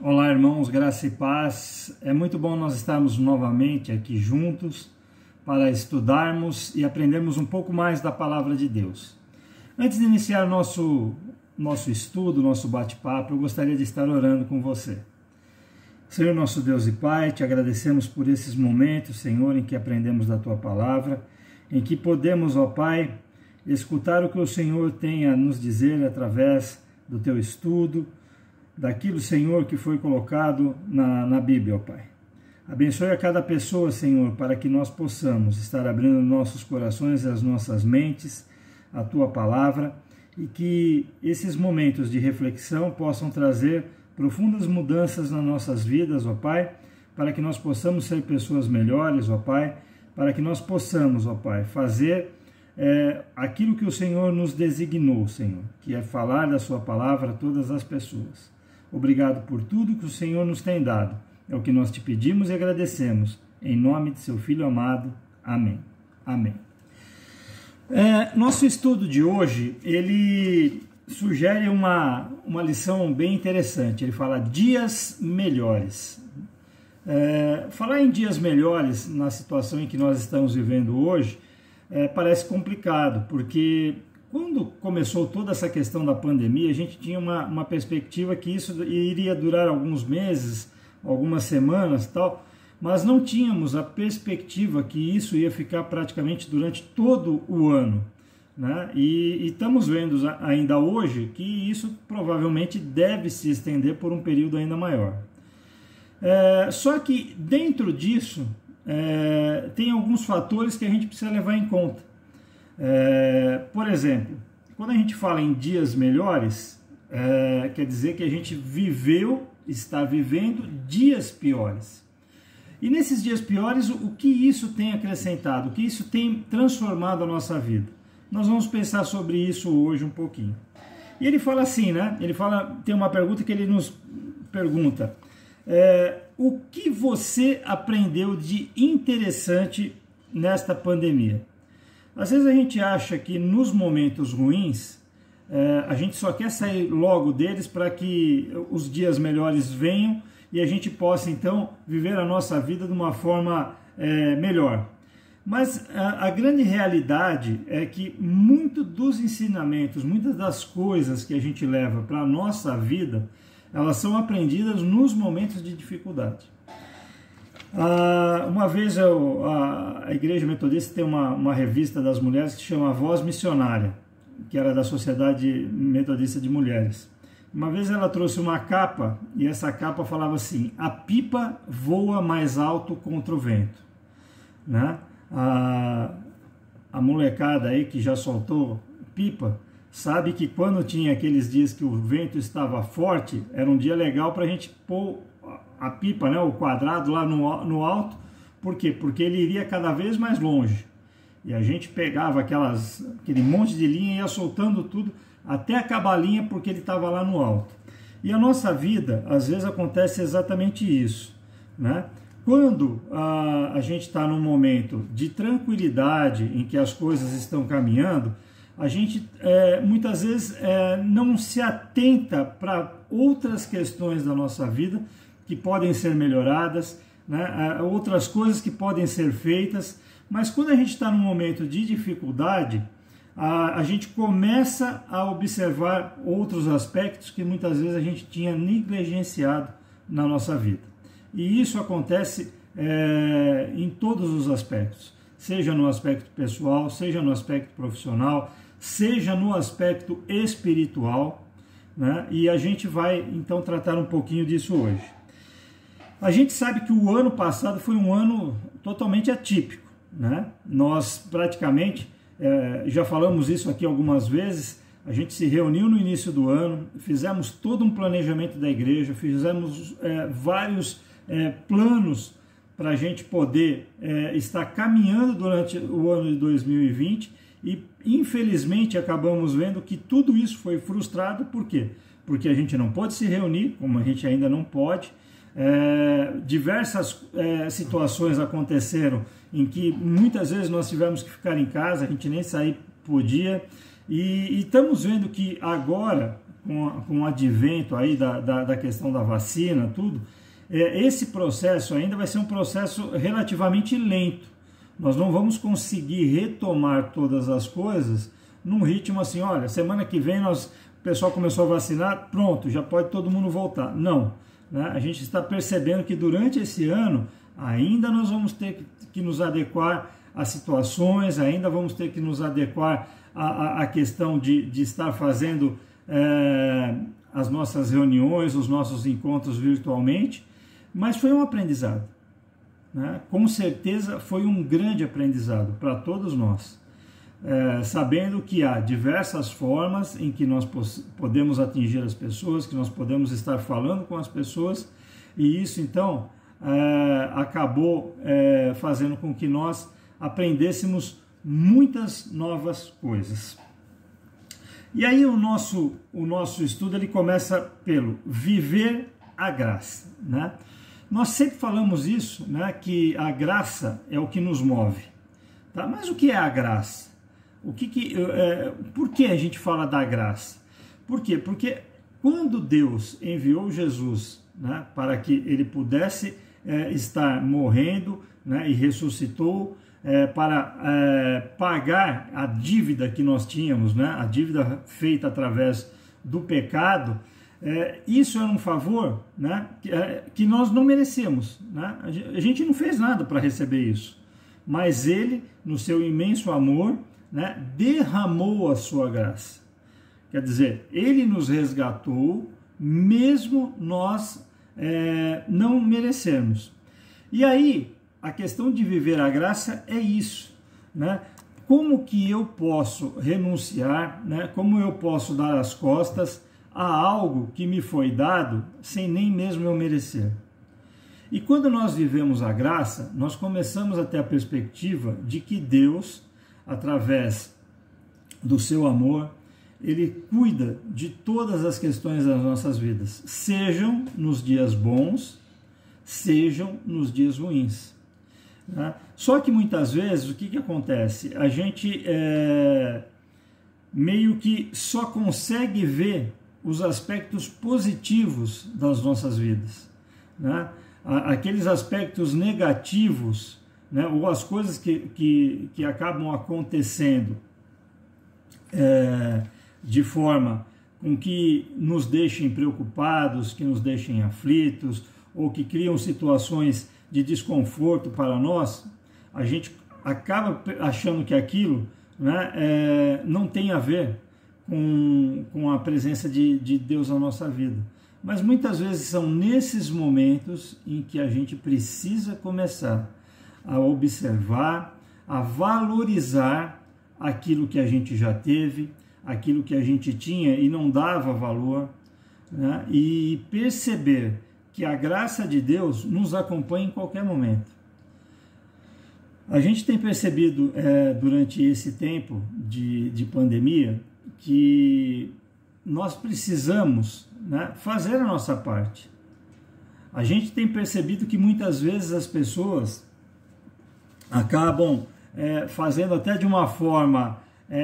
Olá, irmãos, graça e paz. É muito bom nós estarmos novamente aqui juntos para estudarmos e aprendermos um pouco mais da palavra de Deus. Antes de iniciar nosso estudo, nosso bate-papo, eu gostaria de estar orando com você. Senhor, nosso Deus e Pai, te agradecemos por esses momentos, Senhor, em que aprendemos da Tua palavra, em que podemos, ó Pai, escutar o que o Senhor tem a nos dizer através do Teu estudo, daquilo, Senhor, que foi colocado na Bíblia, ó Pai. Abençoe a cada pessoa, Senhor, para que nós possamos estar abrindo nossos corações e as nossas mentes à Tua palavra e que esses momentos de reflexão possam trazer profundas mudanças nas nossas vidas, ó Pai, para que nós possamos ser pessoas melhores, ó Pai, para que nós possamos, ó Pai, fazer aquilo que o Senhor nos designou, Senhor, que é falar da Sua palavra a todas as pessoas. Obrigado por tudo que o Senhor nos tem dado. É o que nós te pedimos e agradecemos. Em nome de seu Filho amado. Amém. Amém. Nosso estudo de hoje, ele sugere uma lição bem interessante. Ele fala dias melhores. Falar em dias melhores na situação em que nós estamos vivendo hoje parece complicado, porque quando começou toda essa questão da pandemia, a gente tinha uma perspectiva que isso iria durar alguns meses, algumas semanas e tal, mas não tínhamos a perspectiva que isso ia ficar praticamente durante todo o ano, né? E estamos vendo ainda hoje que isso provavelmente deve se estender por um período ainda maior. Só que dentro disso tem alguns fatores que a gente precisa levar em conta. Por exemplo, quando a gente fala em dias melhores, quer dizer que a gente está vivendo dias piores. E nesses dias piores, o que isso tem acrescentado, o que isso tem transformado a nossa vida? Nós vamos pensar sobre isso hoje um pouquinho. E ele fala assim, né? Tem uma pergunta que ele nos pergunta: o que você aprendeu de interessante nesta pandemia? Às vezes a gente acha que nos momentos ruins, a gente só quer sair logo deles para que os dias melhores venham e a gente possa então viver a nossa vida de uma forma melhor. Mas a grande realidade é que muito dos ensinamentos, muitas das coisas que a gente leva para a nossa vida, elas são aprendidas nos momentos de dificuldade. Uma vez a Igreja Metodista tem uma revista das mulheres que chama A Voz Missionária, que era da Sociedade Metodista de Mulheres. Uma vez ela trouxe uma capa e essa capa falava assim: a pipa voa mais alto contra o vento, né? A molecada aí que já soltou pipa sabe que quando tinha aqueles dias que o vento estava forte, era um dia legal para a gente pôr a pipa, né, o quadrado lá no alto. Por quê? Porque ele iria cada vez mais longe. E a gente pegava aquele monte de linha e ia soltando tudo até acabar a linha, porque ele estava lá no alto. E a nossa vida, às vezes, acontece exatamente isso, né? Quando a gente está num momento de tranquilidade, em que as coisas estão caminhando, a gente muitas vezes não se atenta para outras questões da nossa vida que podem ser melhoradas, né? Outras coisas que podem ser feitas, mas quando a gente está num momento de dificuldade, a gente começa a observar outros aspectos que muitas vezes a gente tinha negligenciado na nossa vida. E isso acontece em todos os aspectos, seja no aspecto pessoal, seja no aspecto profissional, seja no aspecto espiritual, né? E a gente vai então tratar um pouquinho disso hoje. A gente sabe que o ano passado foi um ano totalmente atípico, né? Nós praticamente, já falamos isso aqui algumas vezes, a gente se reuniu no início do ano, fizemos todo um planejamento da igreja, fizemos vários planos para a gente poder estar caminhando durante o ano de 2020 e infelizmente acabamos vendo que tudo isso foi frustrado. Por quê? Porque a gente não pôde se reunir, como a gente ainda não pode. Diversas situações aconteceram em que muitas vezes nós tivemos que ficar em casa, a gente nem sair podia, e estamos vendo que agora com o advento aí da questão da vacina, tudo, esse processo ainda vai ser um processo relativamente lento. Nós não vamos conseguir retomar todas as coisas num ritmo assim, olha, semana que vem o pessoal começou a vacinar, pronto, já pode todo mundo voltar. Não, né? A gente está percebendo que durante esse ano ainda nós vamos ter que nos adequar às situações, ainda vamos ter que nos adequar à questão de estar fazendo as nossas reuniões, os nossos encontros virtualmente, mas foi um aprendizado, né? Com certeza foi um grande aprendizado para todos nós, sabendo que há diversas formas em que nós podemos atingir as pessoas, que nós podemos estar falando com as pessoas, e isso então acabou fazendo com que nós aprendêssemos muitas novas coisas. E aí o nosso estudo ele começa pelo viver a graça, né? Nós sempre falamos isso, né, que a graça é o que nos move, tá? Mas o que é a graça? Por que a gente fala da graça? Por quê? Porque quando Deus enviou Jesus, né, para que ele pudesse estar morrendo, né, e ressuscitou para pagar a dívida que nós tínhamos, né, a dívida feita através do pecado, isso era um favor, né, que nós não merecemos, né? A gente não fez nada para receber isso, mas ele, no seu imenso amor, né, derramou a sua graça. Quer dizer, ele nos resgatou, mesmo nós não merecermos. E aí, a questão de viver a graça é isso, né? Como que eu posso renunciar, né? Como eu posso dar as costas a algo que me foi dado sem nem mesmo eu merecer? E quando nós vivemos a graça, nós começamos a ter a perspectiva de que Deus, através do seu amor, ele cuida de todas as questões das nossas vidas, sejam nos dias bons, sejam nos dias ruins, né? Só que muitas vezes o que acontece? A gente meio que só consegue ver os aspectos positivos das nossas vidas, né? Aqueles aspectos negativos, né, ou as coisas que acabam acontecendo de forma com que nos deixem preocupados, que nos deixem aflitos, ou que criam situações de desconforto para nós, a gente acaba achando que aquilo, né, não tem a ver com a presença de Deus na nossa vida. Mas muitas vezes são nesses momentos em que a gente precisa começar a observar, a valorizar aquilo que a gente já teve, aquilo que a gente tinha e não dava valor, né? E perceber que a graça de Deus nos acompanha em qualquer momento. A gente tem percebido durante esse tempo de pandemia que nós precisamos, né, fazer a nossa parte. A gente tem percebido que muitas vezes as pessoas acabam fazendo até de uma forma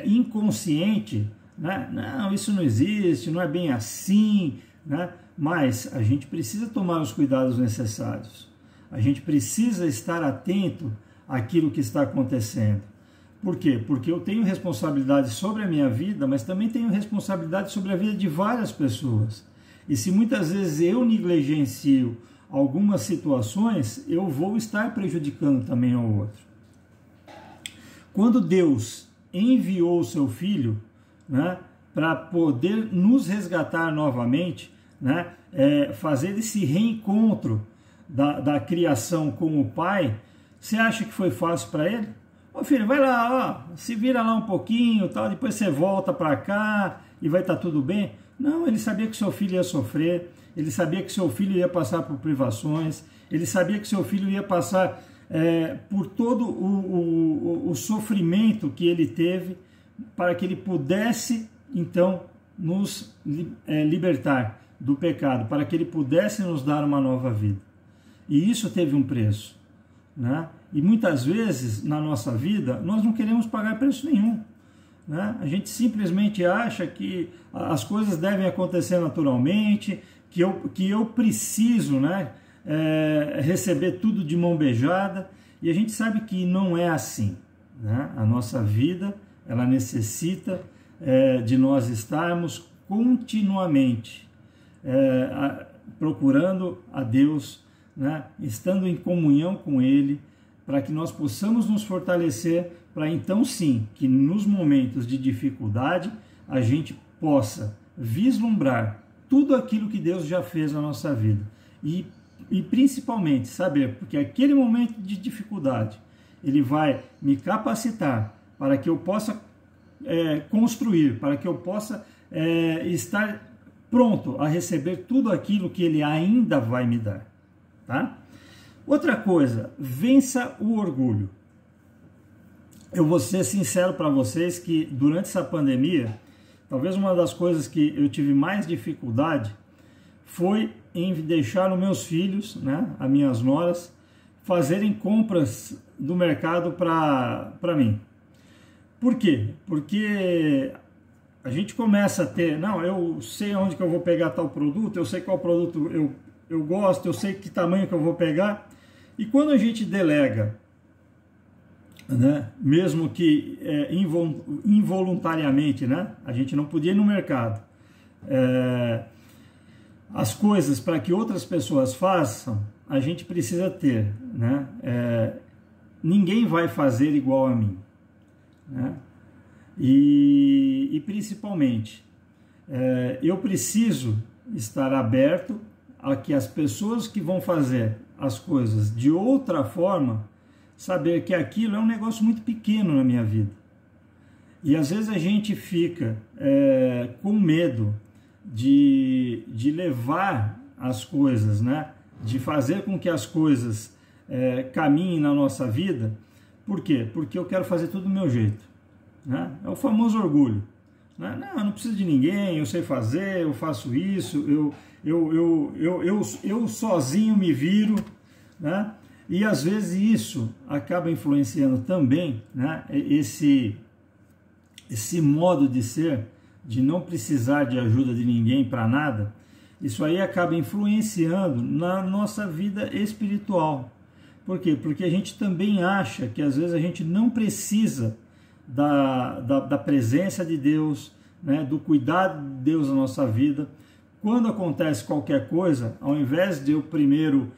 inconsciente, né? Não, isso não existe, não é bem assim, né? Mas a gente precisa tomar os cuidados necessários. A gente precisa estar atento àquilo que está acontecendo. Por quê? Porque eu tenho responsabilidade sobre a minha vida, mas também tenho responsabilidade sobre a vida de várias pessoas. E se muitas vezes eu negligencio algumas situações, eu vou estar prejudicando também ao outro. Quando Deus enviou o seu Filho, né, para poder nos resgatar novamente, né, fazer esse reencontro da criação com o Pai, você acha que foi fácil para ele? Ô filho, vai lá, ó, se vira lá um pouquinho, tal, depois você volta para cá e vai estar tudo bem? Não, ele sabia que seu filho ia sofrer, ele sabia que seu filho ia passar por privações, ele sabia que seu filho ia passar por todo o sofrimento que ele teve, para que ele pudesse, então, nos libertar do pecado, para que ele pudesse nos dar uma nova vida. E isso teve um preço, né? E muitas vezes, na nossa vida, nós não queremos pagar preço nenhum. né? A gente simplesmente acha que as coisas devem acontecer naturalmente, que eu preciso, né, receber tudo de mão beijada, e a gente sabe que não é assim, né? A nossa vida, ela necessita de nós estarmos continuamente procurando a Deus, né? Estando em comunhão com Ele, para que nós possamos nos fortalecer, para então sim, que nos momentos de dificuldade, a gente possa vislumbrar tudo aquilo que Deus já fez na nossa vida. E principalmente saber, porque aquele momento de dificuldade, ele vai me capacitar para que eu possa construir, para que eu possa estar pronto a receber tudo aquilo que Ele ainda vai me dar, tá? Outra coisa, vença o orgulho. Eu vou ser sincero para vocês que durante essa pandemia, talvez uma das coisas que eu tive mais dificuldade foi em deixar os meus filhos, né, as minhas noras, fazerem compras do mercado para mim. Por quê? Porque a gente começa a ter, não, eu sei onde que eu vou pegar tal produto, eu sei qual produto eu gosto, eu sei que tamanho que eu vou pegar, e quando a gente delega, né, mesmo que involuntariamente, né, a gente não podia ir no mercado, as coisas para que outras pessoas façam, a gente precisa ter, né, ninguém vai fazer igual a mim, né? E principalmente, eu preciso estar aberto a que as pessoas que vão fazer as coisas de outra forma, saber que aquilo é um negócio muito pequeno na minha vida. E às vezes a gente fica com medo de levar as coisas, né? De fazer com que as coisas caminhem na nossa vida. Por quê? Porque eu quero fazer tudo do meu jeito, né? É o famoso orgulho, né? Não, eu não preciso de ninguém, eu sei fazer, eu faço isso, eu sozinho me viro, né? E às vezes isso acaba influenciando também, né, esse modo de ser, de não precisar de ajuda de ninguém para nada. Isso aí acaba influenciando na nossa vida espiritual. Por quê? Porque a gente também acha que às vezes a gente não precisa da presença de Deus, né, do cuidado de Deus na nossa vida. Quando acontece qualquer coisa, ao invés de eu primeiro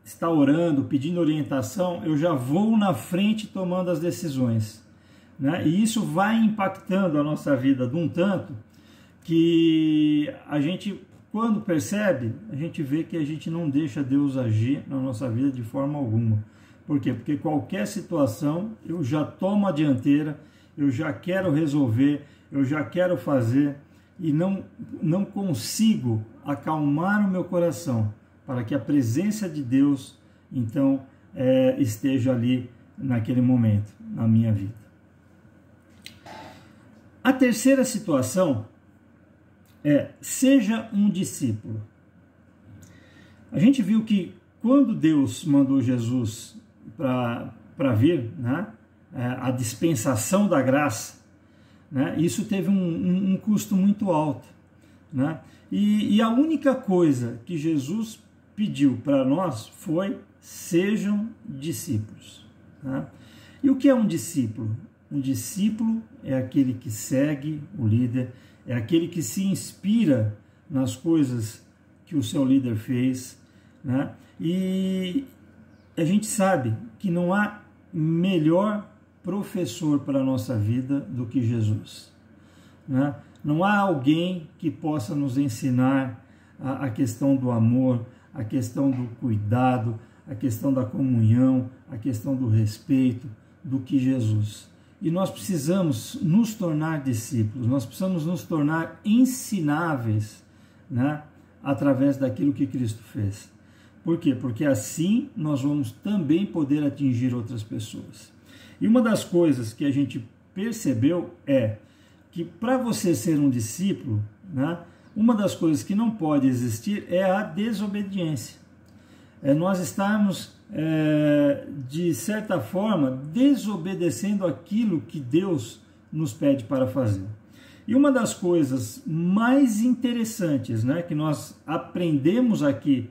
estar orando, pedindo orientação, eu já vou na frente tomando as decisões, né? E isso vai impactando a nossa vida de um tanto que a gente, quando percebe, a gente vê que a gente não deixa Deus agir na nossa vida de forma alguma. Por quê? Porque qualquer situação eu já tomo a dianteira, eu já quero resolver, eu já quero fazer e não consigo acalmar o meu coração para que a presença de Deus, então, esteja ali naquele momento, na minha vida. A terceira situação seja um discípulo. A gente viu que quando Deus mandou Jesus para vir, né, a dispensação da graça, né, isso teve um custo muito alto, né? E a única coisa que Jesus pediu para nós foi: sejam discípulos, né? E o que é um discípulo? Um discípulo é aquele que segue o líder, é aquele que se inspira nas coisas que o seu líder fez, né? E a gente sabe que não há melhor professor para a nossa vida do que Jesus, né? Não há alguém que possa nos ensinar a questão do amor, a questão do cuidado, a questão da comunhão, a questão do respeito, do que Jesus. E nós precisamos nos tornar discípulos, nós precisamos nos tornar ensináveis, né, através daquilo que Cristo fez. Por quê? Porque assim nós vamos também poder atingir outras pessoas. E uma das coisas que a gente percebeu é que para você ser um discípulo, né, uma das coisas que não pode existir é a desobediência. Nós estarmos de certa forma, desobedecendo aquilo que Deus nos pede para fazer. E uma das coisas mais interessantes, né, que nós aprendemos aqui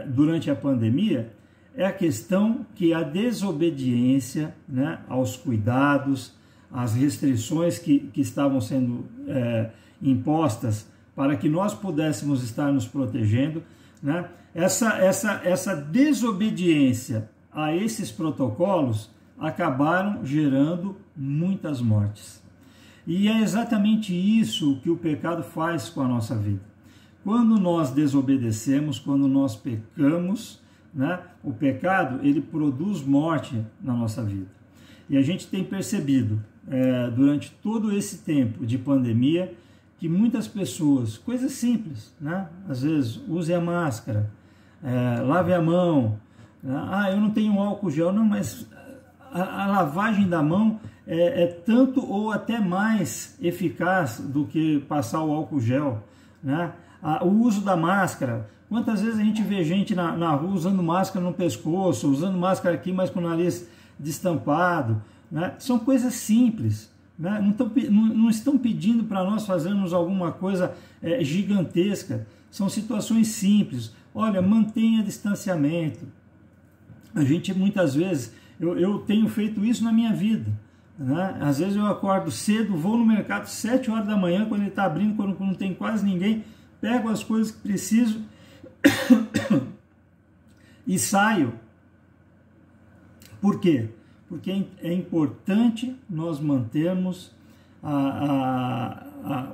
durante a pandemia é a questão que a desobediência, né, aos cuidados, às restrições que estavam sendo impostas para que nós pudéssemos estar nos protegendo, né, essa desobediência a esses protocolos acabaram gerando muitas mortes. E é exatamente isso que o pecado faz com a nossa vida. Quando nós desobedecemos, quando nós pecamos, né, o pecado ele produz morte na nossa vida. E a gente tem percebido durante todo esse tempo de pandemia que muitas pessoas, coisas simples, né, às vezes use a máscara, lave a mão, eu não tenho álcool gel, não, mas a lavagem da mão é tanto ou até mais eficaz do que passar o álcool gel, né? O uso da máscara, quantas vezes a gente vê gente na rua usando máscara no pescoço, usando máscara aqui, mas com o nariz destampado, né? São coisas simples, né? Não estão pedindo para nós fazermos alguma coisa gigantesca, são situações simples. Olha, mantenha distanciamento. A gente muitas vezes, eu tenho feito isso na minha vida, né? Às vezes eu acordo cedo, vou no mercado 7 horas da manhã, quando ele está abrindo, quando não tem quase ninguém, pego as coisas que preciso e saio. Por quê? Porque é importante nós mantermos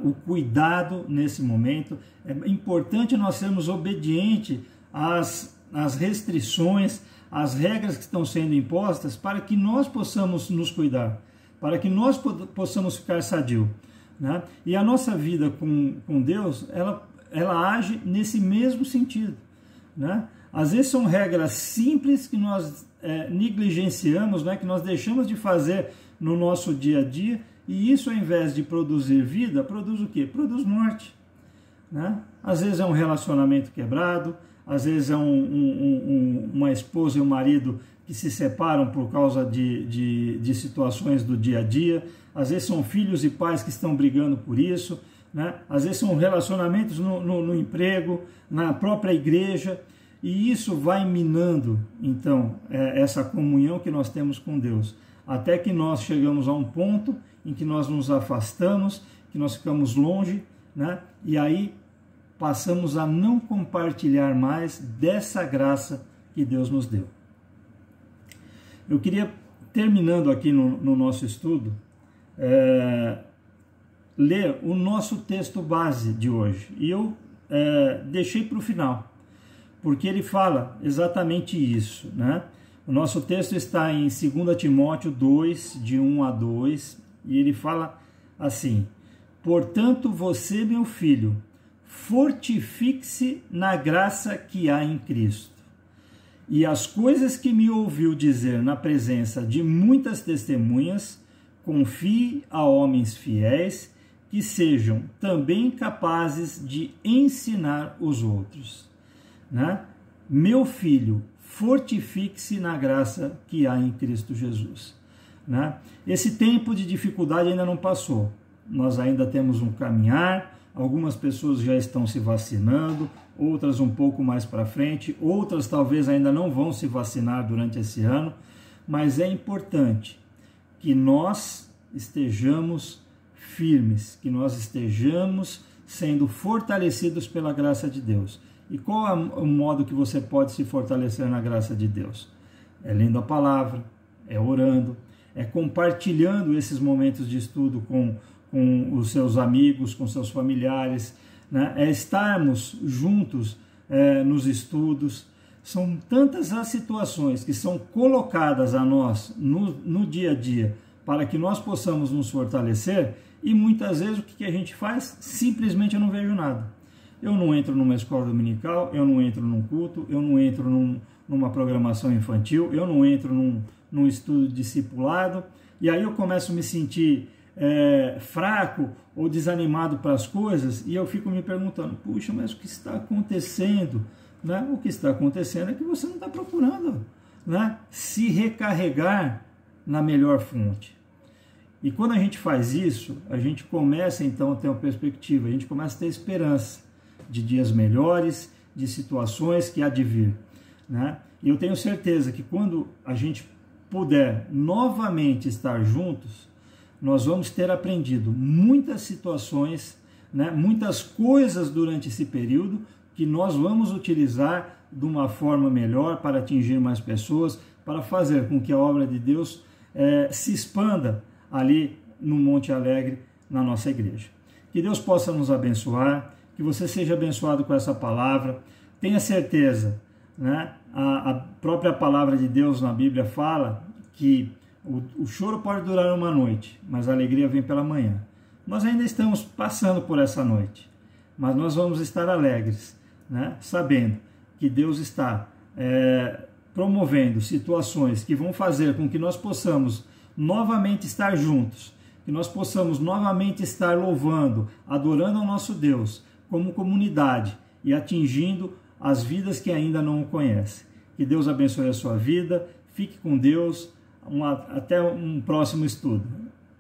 o cuidado nesse momento, é importante nós sermos obedientes às restrições, às regras que estão sendo impostas para que nós possamos nos cuidar, para que nós possamos ficar sadio, né? E a nossa vida com Deus, ela age nesse mesmo sentido, né? Às vezes são regras simples que nós negligenciamos, né? Que nós deixamos de fazer no nosso dia a dia, e isso, ao invés de produzir vida, produz o quê? Produz morte, né? Às vezes é um relacionamento quebrado, às vezes é uma esposa e um marido que se separam por causa de situações do dia a dia, às vezes são filhos e pais que estão brigando por isso, né? Às vezes são relacionamentos no emprego, na própria igreja, e isso vai minando, então, essa comunhão que nós temos com Deus, até que nós chegamos a um ponto em que nós nos afastamos, que nós ficamos longe, né? E aí passamos a não compartilhar mais dessa graça que Deus nos deu. Eu queria, terminando aqui no nosso estudo, ler o nosso texto base de hoje. E eu deixei para o final, porque ele fala exatamente isso, né? O nosso texto está em 2 Timóteo 2, de 1 a 2, e ele fala assim: portanto, você, meu filho, fortifique-se na graça que há em Cristo. E as coisas que me ouviu dizer na presença de muitas testemunhas, confie a homens fiéis, que sejam também capazes de ensinar os outros, né? Meu filho, fortifique-se na graça que há em Cristo Jesus, né? Esse tempo de dificuldade ainda não passou. Nós ainda temos um caminhar. Algumas pessoas já estão se vacinando, outras um pouco mais para frente, outras talvez ainda não vão se vacinar durante esse ano, mas é importante que nós estejamos firmes, que nós estejamos sendo fortalecidos pela graça de Deus. E qual é o modo que você pode se fortalecer na graça de Deus? É lendo a palavra, é orando, é compartilhando esses momentos de estudo com os seus amigos, com seus familiares, né? É estarmos juntos nos estudos. São tantas as situações que são colocadas a nós no dia a dia para que nós possamos nos fortalecer, e muitas vezes o que a gente faz? Simplesmente eu não vejo nada. Eu não entro numa escola dominical, eu não entro num culto, eu não entro numa programação infantil, eu não entro num estudo discipulado, e aí eu começo a me sentir fraco ou desanimado para as coisas, e eu fico me perguntando, puxa, mas o que está acontecendo? né? O que está acontecendo é que você não está procurando, né, se recarregar na melhor fonte. E quando a gente faz isso, a gente começa então a ter uma perspectiva, a gente começa a ter esperança de dias melhores, de situações que há de vir, né? E eu tenho certeza que quando a gente puder novamente estar juntos, nós vamos ter aprendido muitas situações, né, muitas coisas durante esse período que nós vamos utilizar de uma forma melhor para atingir mais pessoas, para fazer com que a obra de Deus se expanda ali no Monte Alegre, na nossa igreja. Que Deus possa nos abençoar, que você seja abençoado com essa palavra. Tenha certeza, né? A própria palavra de Deus na Bíblia fala que o choro pode durar uma noite, mas a alegria vem pela manhã. Nós ainda estamos passando por essa noite, mas nós vamos estar alegres, né? Sabendo que Deus está promovendo situações que vão fazer com que nós possamos novamente estar juntos, que nós possamos novamente estar louvando, adorando ao nosso Deus como comunidade e atingindo as vidas que ainda não o conhecem. Que Deus abençoe a sua vida, fique com Deus, até um próximo estudo.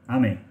Amém.